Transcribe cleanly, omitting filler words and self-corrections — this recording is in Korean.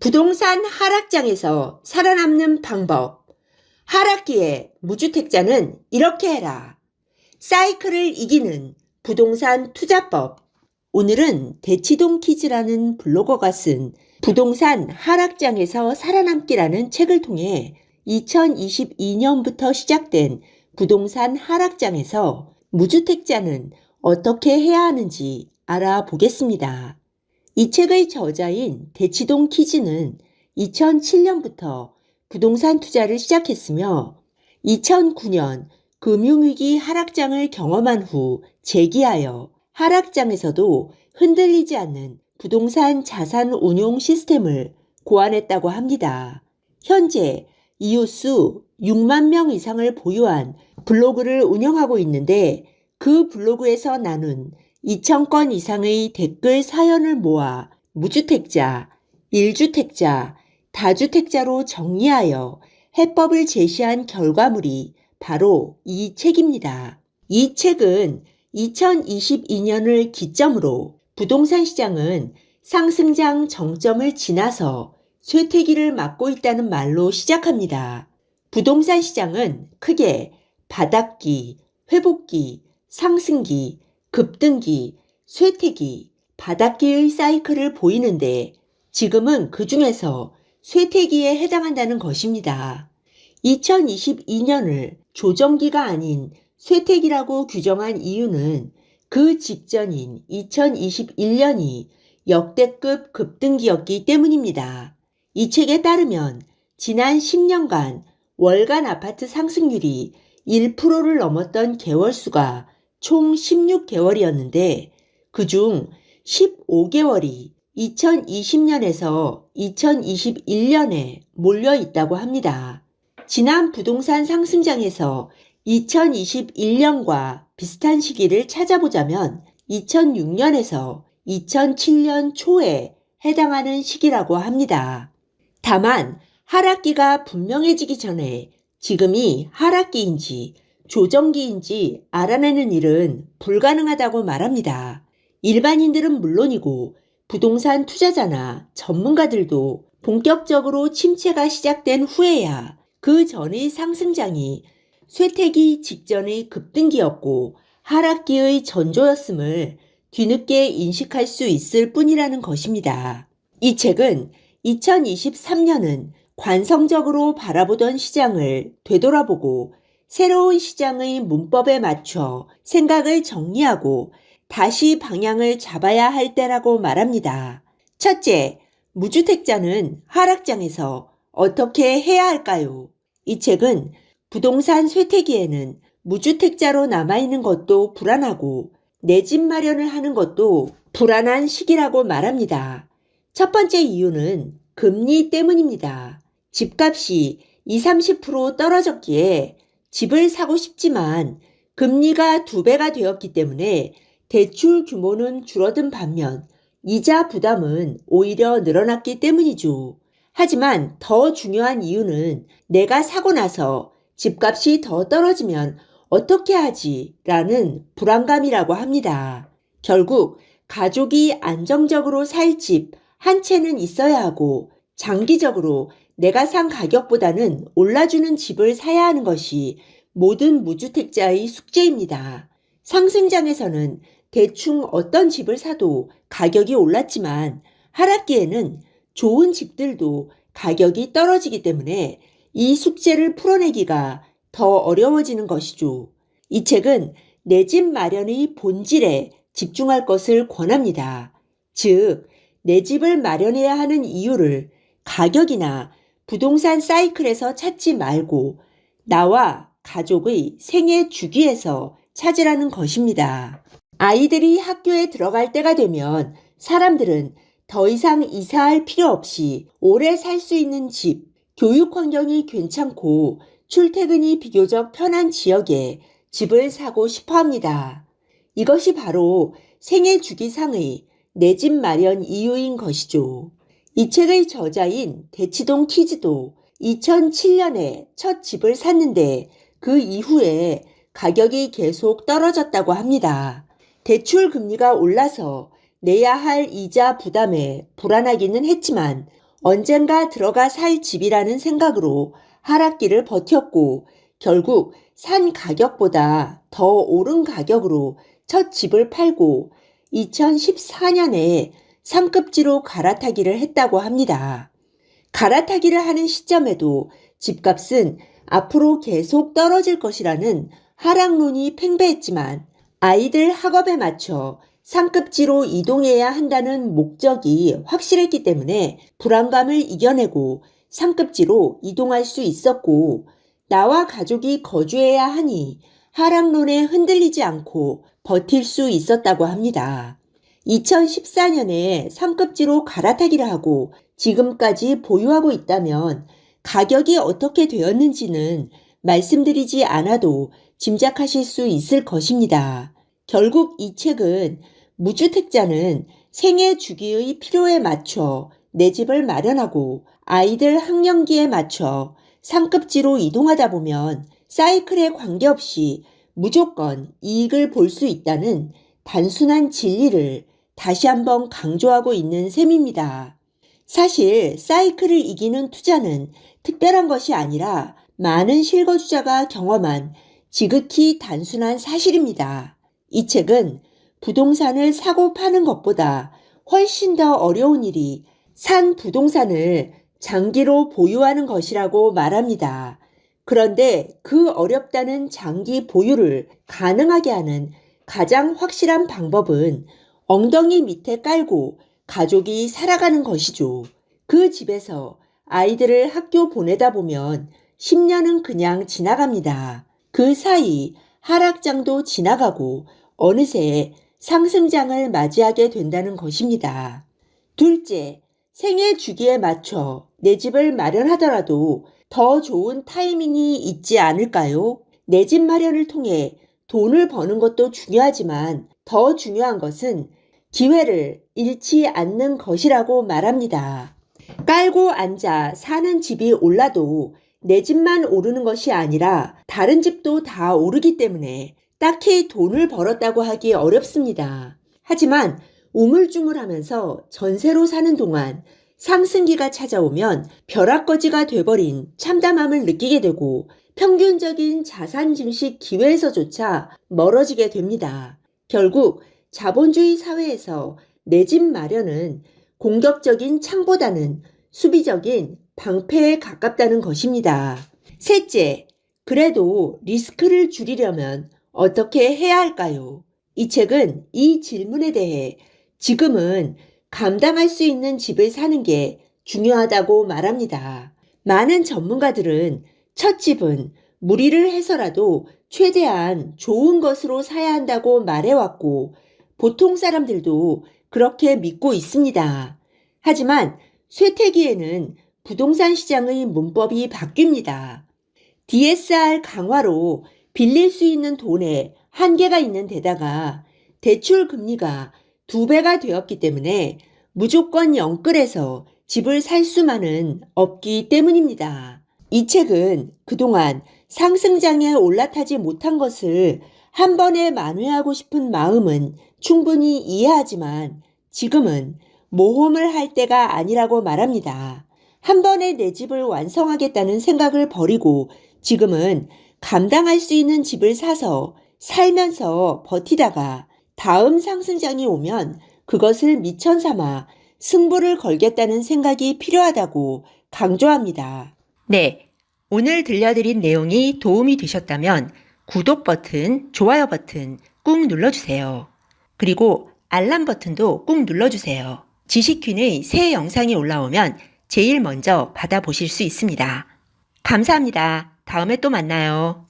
부동산 하락장에서 살아남는 방법. 하락기에 무주택자는 이렇게 해라. 사이클을 이기는 부동산 투자법. 오늘은 대치동 키즈라는 블로거가 쓴 부동산 하락장에서 살아남기라는 책을 통해 2022년부터 시작된 부동산 하락장에서 무주택자는 어떻게 해야 하는지 알아보겠습니다. 이 책의 저자인 대치동 키즈는 2007년부터 부동산 투자를 시작했으며 2009년 금융위기 하락장을 경험한 후 재기하여 하락장에서도 흔들리지 않는 부동산 자산 운용 시스템을 고안했다고 합니다. 현재 이웃수 6만 명 이상을 보유한 블로그를 운영하고 있는데 그 블로그에서 나눈 2,000건 이상의 댓글 사연을 모아 무주택자, 1주택자, 다주택자로 정리하여 해법을 제시한 결과물이 바로 이 책입니다. 이 책은 2022년을 기점으로 부동산 시장은 상승장 정점을 지나서 쇠퇴기를 맞고 있다는 말로 시작합니다. 부동산 시장은 크게 바닥기, 회복기, 상승기, 급등기, 쇠퇴기, 바닥기의 사이클을 보이는데 지금은 그 중에서 쇠퇴기에 해당한다는 것입니다. 2022년을 조정기가 아닌 쇠퇴기라고 규정한 이유는 그 직전인 2021년이 역대급 급등기였기 때문입니다. 이 책에 따르면 지난 10년간 월간 아파트 상승률이 1%를 넘었던 개월수가 총 16개월이었는데 그중 15개월이 2020년에서 2021년에 몰려 있다고 합니다. 지난 부동산 상승장에서 2021년과 비슷한 시기를 찾아보자면 2006년에서 2007년 초에 해당하는 시기라고 합니다. 다만 하락기가 분명해지기 전에 지금이 하락기인지 조정기인지 알아내는 일은 불가능하다고 말합니다. 일반인들은 물론이고 부동산 투자자나 전문가들도 본격적으로 침체가 시작된 후에야 그 전의 상승장이 쇠퇴기 직전의 급등기였고 하락기의 전조였음을 뒤늦게 인식할 수 있을 뿐이라는 것입니다. 이 책은 2023년은 관성적으로 바라보던 시장을 되돌아보고 새로운 시장의 문법에 맞춰 생각을 정리하고 다시 방향을 잡아야 할 때라고 말합니다. 첫째, 무주택자는 하락장에서 어떻게 해야 할까요? 이 책은 부동산 쇠퇴기에는 무주택자로 남아있는 것도 불안하고 내 집 마련을 하는 것도 불안한 시기라고 말합니다. 첫 번째 이유는 금리 때문입니다. 집값이 20, 30% 떨어졌기에 집을 사고 싶지만 금리가 2배가 되었기 때문에 대출 규모는 줄어든 반면 이자 부담은 오히려 늘어났기 때문이죠. 하지만 더 중요한 이유는 내가 사고 나서 집값이 더 떨어지면 어떻게 하지? 라는 불안감이라고 합니다. 결국 가족이 안정적으로 살 집 한 채는 있어야 하고 장기적으로 내가 산 가격보다는 올라주는 집을 사야 하는 것이 모든 무주택자의 숙제입니다. 상승장에서는 대충 어떤 집을 사도 가격이 올랐지만 하락기에는 좋은 집들도 가격이 떨어지기 때문에 이 숙제를 풀어내기가 더 어려워지는 것이죠. 이 책은 내 집 마련의 본질에 집중할 것을 권합니다. 즉, 내 집을 마련해야 하는 이유를 가격이나 부동산 사이클에서 찾지 말고 나와 가족의 생애 주기에서 찾으라는 것입니다. 아이들이 학교에 들어갈 때가 되면 사람들은 더 이상 이사할 필요 없이 오래 살 수 있는 집, 교육 환경이 괜찮고 출퇴근이 비교적 편한 지역에 집을 사고 싶어 합니다. 이것이 바로 생애 주기상의 내 집 마련 이유인 것이죠. 이 책의 저자인 대치동 키즈도 2007년에 첫 집을 샀는데 그 이후에 가격이 계속 떨어졌다고 합니다. 대출 금리가 올라서 내야 할 이자 부담에 불안하기는 했지만 언젠가 들어가 살 집이라는 생각으로 하락기를 버텼고 결국 산 가격보다 더 오른 가격으로 첫 집을 팔고 2014년에 상급지로 갈아타기를 했다고 합니다. 갈아타기를 하는 시점에도 집값은 앞으로 계속 떨어질 것이라는 하락론이 팽배했지만 아이들 학업에 맞춰 상급지로 이동해야 한다는 목적이 확실했기 때문에 불안감을 이겨내고 상급지로 이동할 수 있었고 나와 가족이 거주해야 하니 하락론에 흔들리지 않고 버틸 수 있었다고 합니다. 2014년에 상급지로 갈아타기를 하고 지금까지 보유하고 있다면 가격이 어떻게 되었는지는 말씀드리지 않아도 짐작하실 수 있을 것입니다. 결국 이 책은 무주택자는 생애 주기의 필요에 맞춰 내 집을 마련하고 아이들 학령기에 맞춰 상급지로 이동하다 보면 사이클에 관계없이 무조건 이익을 볼 수 있다는 단순한 진리를 다시 한번 강조하고 있는 셈입니다. 사실 사이클을 이기는 투자는 특별한 것이 아니라 많은 실거주자가 경험한 지극히 단순한 사실입니다. 이 책은 부동산을 사고 파는 것보다 훨씬 더 어려운 일이 산 부동산을 장기로 보유하는 것이라고 말합니다. 그런데 그 어렵다는 장기 보유를 가능하게 하는 가장 확실한 방법은 엉덩이 밑에 깔고 가족이 살아가는 것이죠. 그 집에서 아이들을 학교 보내다 보면 10년은 그냥 지나갑니다. 그 사이 하락장도 지나가고 어느새 상승장을 맞이하게 된다는 것입니다. 둘째, 생애 주기에 맞춰 내 집을 마련하더라도 더 좋은 타이밍이 있지 않을까요? 내 집 마련을 통해 돈을 버는 것도 중요하지만 더 중요한 것은 기회를 잃지 않는 것이라고 말합니다. 깔고 앉아 사는 집이 올라도 내 집만 오르는 것이 아니라 다른 집도 다 오르기 때문에 딱히 돈을 벌었다고 하기 어렵습니다. 하지만 우물쭈물하면서 전세로 사는 동안 상승기가 찾아오면 벼락거지가 돼버린 참담함을 느끼게 되고 평균적인 자산 증식 기회에서조차 멀어지게 됩니다. 결국 자본주의 사회에서 내 집 마련은 공격적인 창보다는 수비적인 방패에 가깝다는 것입니다. 셋째, 그래도 리스크를 줄이려면 어떻게 해야 할까요? 이 책은 이 질문에 대해 지금은 감당할 수 있는 집을 사는 게 중요하다고 말합니다. 많은 전문가들은 첫 집은 무리를 해서라도 최대한 좋은 것으로 사야 한다고 말해왔고 보통 사람들도 그렇게 믿고 있습니다. 하지만 쇠퇴기에는 부동산 시장의 문법이 바뀝니다. DSR 강화로 빌릴 수 있는 돈에 한계가 있는 데다가 대출 금리가 2배가 되었기 때문에 무조건 영끌해서 집을 살 수만은 없기 때문입니다. 이 책은 그동안 상승장에 올라타지 못한 것을 한 번에 만회하고 싶은 마음은 충분히 이해하지만 지금은 모험을 할 때가 아니라고 말합니다. 한 번에 내 집을 완성하겠다는 생각을 버리고 지금은 감당할 수 있는 집을 사서 살면서 버티다가 다음 상승장이 오면 그것을 미천 삼아 승부를 걸겠다는 생각이 필요하다고 강조합니다. 네, 오늘 들려드린 내용이 도움이 되셨다면 구독 버튼, 좋아요 버튼 꾹 눌러주세요. 그리고 알람 버튼도 꾹 눌러주세요. 지식퀸의 새 영상이 올라오면 제일 먼저 받아보실 수 있습니다. 감사합니다. 다음에 또 만나요.